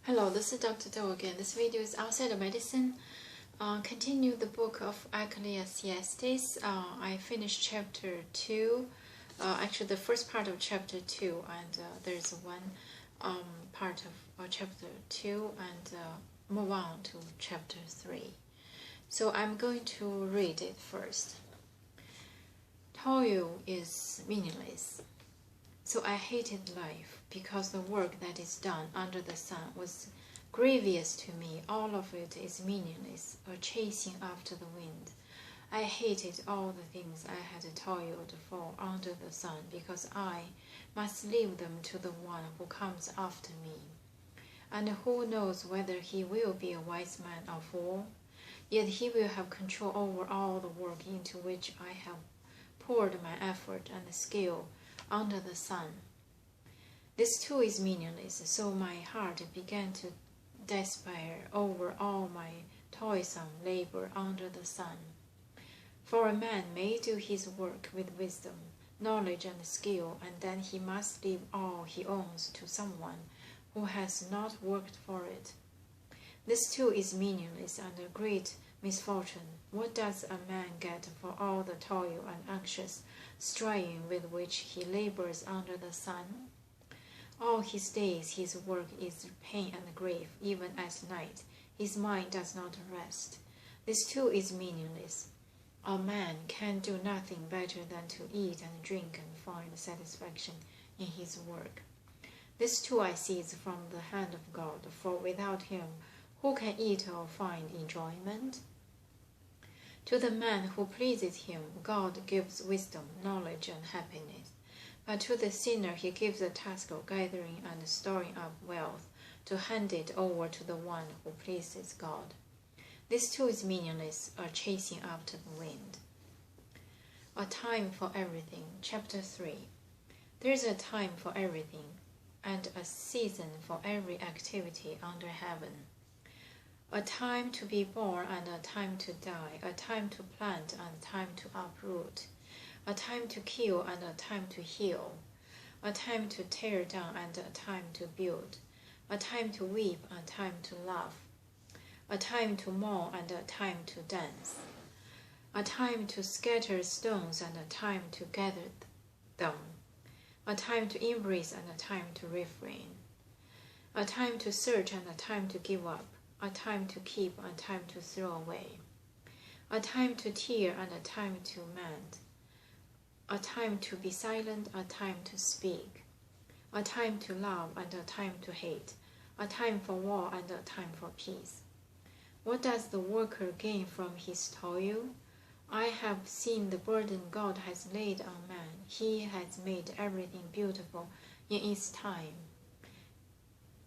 Hello, this is Dr. Do again. This video is outside of medicine. Continue the book of Ecclesiastes. I finished chapter 2, actually the first part of chapter 2, and there's one part of chapter 2, and move on to chapter 3. So I'm going to read it first. Toil is meaningless. So I hated life, because the work that is done under the sun was grievous to me. All of it is meaningless, a chasing after the wind. I hated all the things I had toiled for under the sun, because I must leave them to the one who comes after me. And who knows whether he will be a wise man or fool? Yet he will have control over all the work into which I have poured my effort and skill under the sun. This too is meaningless, so my heart began to despair over all my toilsome labor under the sun. For a man may do his work with wisdom, knowledge, and skill, and then he must leave all he owns to someone who has not worked for it. This too is meaningless and a great misfortune. What does a man get for all the toil and anxious striving with which he labors under the sun? All his days his work is pain and grief, even at night his mind does not rest. This too is meaningless. A man can do nothing better than to eat and drink and find satisfaction in his work. This too I seize from the hand of God, for without him who can eat or find enjoyment? To the man who pleases him, God gives wisdom, knowledge, and happiness. But to the sinner he gives the task of gathering and storing up wealth, to hand it over to the one who pleases God. This too is meaningless, a chasing after the wind. A time for everything. Chapter 3. There is a time for everything, and a season for every activity under heaven. A time to be born and a time to die, a time to plant and a time to uproot, a time to kill and a time to heal, a time to tear down and a time to build, a time to weep and a time to laugh, a time to mourn and a time to dance, a time to scatter stones and a time to gather them, a time to embrace and a time to refrain, a time to search and a time to give up, a time to keep and a time to throw away, a time to tear and a time to mend, a time to be silent, a time to speak, a time to love and a time to hate, a time for war and a time for peace. What does the worker gain from his toil? I have seen the burden God has laid on man. He has made everything beautiful in its time.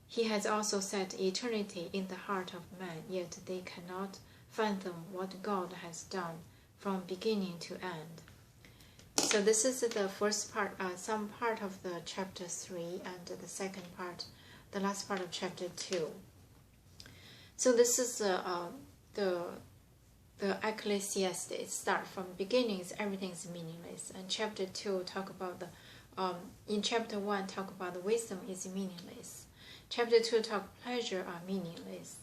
He has also set eternity in the heart of man, yet they cannot fathom what God has done from beginning to end. So this is the first part, some part of the chapter 3, and the second part, the last part of chapter 2. So this is the Ecclesiastes. Start from beginnings, everything is meaningless. And chapter 2 talk about the, in chapter 1 talk about the wisdom is meaningless. Chapter 2 talk pleasure are meaningless,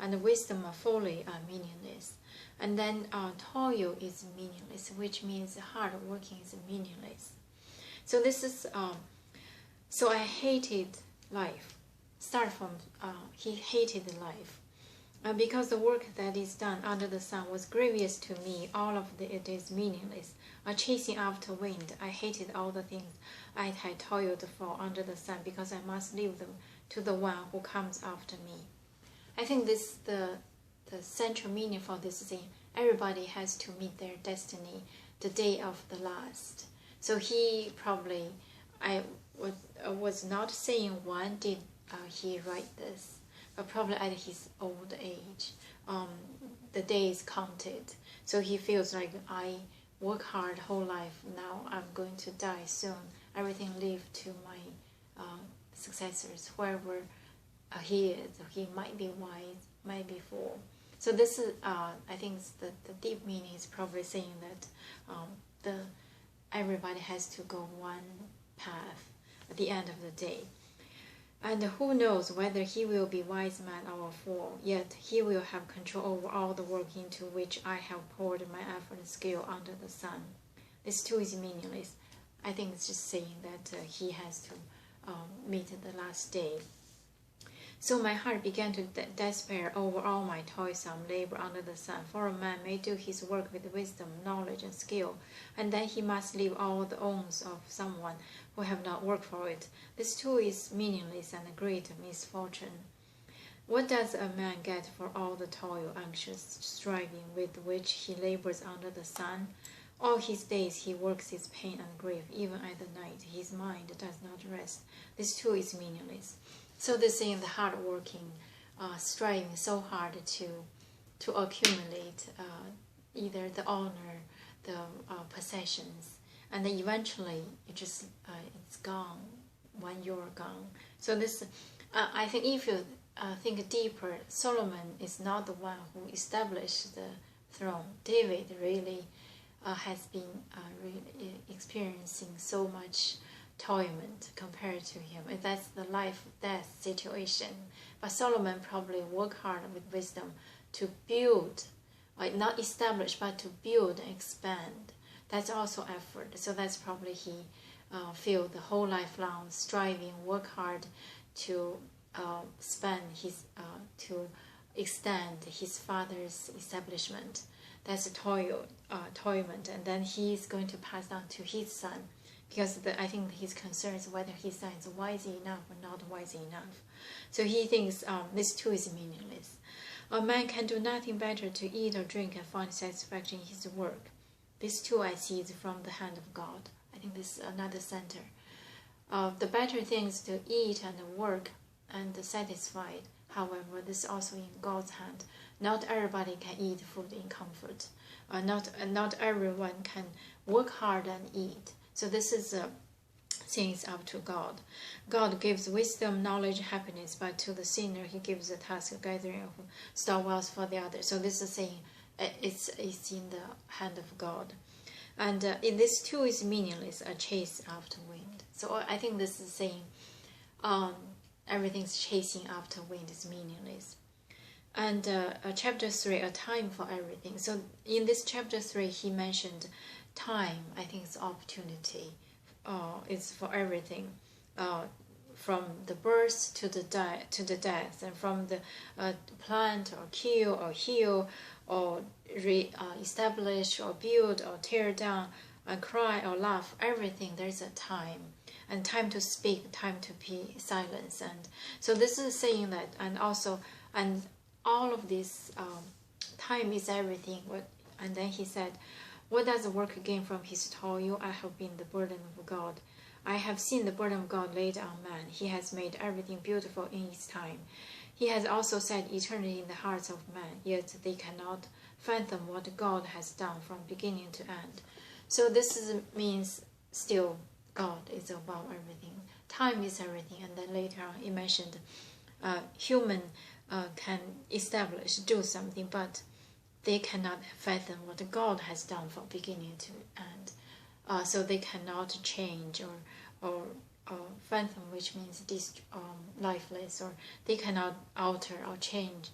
and wisdom or folly are meaningless. And then toil is meaningless, which means hard working is meaningless. So this is, so I hated life. Start from, he hated life. Because the work that is done under the sun was grievous to me, all of it is meaningless. Chasing after wind, I hated all the things I had toiled for under the sun, because I must leave them to the one who comes after me. I think this the central meaning for this thing. Everybody has to meet their destiny the day of the last. So he probably, I was not saying when did he write this, but probably at his old age, the days counted. So he feels like, I work hard whole life, now I'm going to die soon. Everything leave to my successors, wherever he is. He might be wise, might be fool. So this is, I think the deep meaning is probably saying that everybody has to go one path at the end of the day. And who knows whether he will be wise man or a fool, yet he will have control over all the work into which I have poured my effort and skill under the sun. This too is meaningless. I think it's just saying that he has to meet the last day. So my heart began to despair over all my toilsome labor under the sun. For a man may do his work with wisdom, knowledge, and skill, and then he must leave all the alms of someone who have not worked for it. This too is meaningless and a great misfortune. What does a man get for all the toil, anxious striving with which he labors under the sun? All his days he works his pain and grief, even at the night his mind does not rest. This too is meaningless. So this saying the hard working, striving so hard to accumulate either the honor, the possessions, and then eventually it's gone when you're gone. So this, I think, if you think deeper, Solomon is not the one who established the throne. David really has been really experiencing so much toilment compared to him. And that's the life-death situation. But Solomon probably worked hard with wisdom to build, not establish, but to build and expand. That's also effort. So that's probably he feel the whole life long striving, work hard to spend his to extend his father's establishment. That's a toilment, and then he's going to pass on to his son, because I think his concern is whether his son is wise enough or not wise enough. So he thinks this too is meaningless. A man can do nothing better to eat or drink and find satisfaction in his work. This too I see is from the hand of God. I think this is another center. The better things to eat and work and satisfied. However, this is also in God's hand. Not everybody can eat food in comfort. Not everyone can work hard and eat. So this is things up to God. God gives wisdom, knowledge, happiness, but to the sinner he gives the task of gathering of store wealth for the other. So this is saying it's in the hand of God. And in this too is meaningless, a chase after wind. So I think this is saying everything's chasing after wind is meaningless. And chapter 3, a time for everything. So in this chapter 3, he mentioned time. I think it's opportunity. It's for everything, from the birth to the death, and from the plant or kill or heal or establish or build or tear down and cry or laugh. Everything there's a time. And time to speak, time to be silence. And so this is saying that, and all of this, time is everything. And then he said, what does the worker gain from his toil? I have been the burden of God. I have seen the burden of God laid on man. He has made everything beautiful in its time. He has also set eternity in the hearts of man, yet they cannot fathom what God has done from beginning to end. So this means still God is above everything. Time is everything. And then later on he mentioned human can establish, do something, but they cannot fathom what God has done from beginning to end. So they cannot change or fathom, which means lifeless, or they cannot alter or change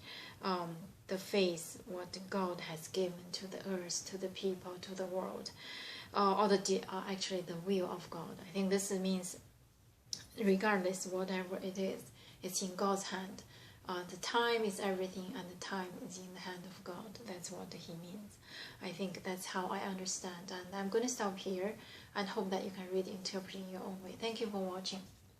the face what God has given to the earth, to the people, to the world, or actually the will of God. I think this means regardless whatever it is, it's in God's hand. The time is everything, and the time is in the hand of God. That's what he means. I think that's how I understand. And I'm going to stop here and hope that you can read and interpret in your own way. Thank you for watching.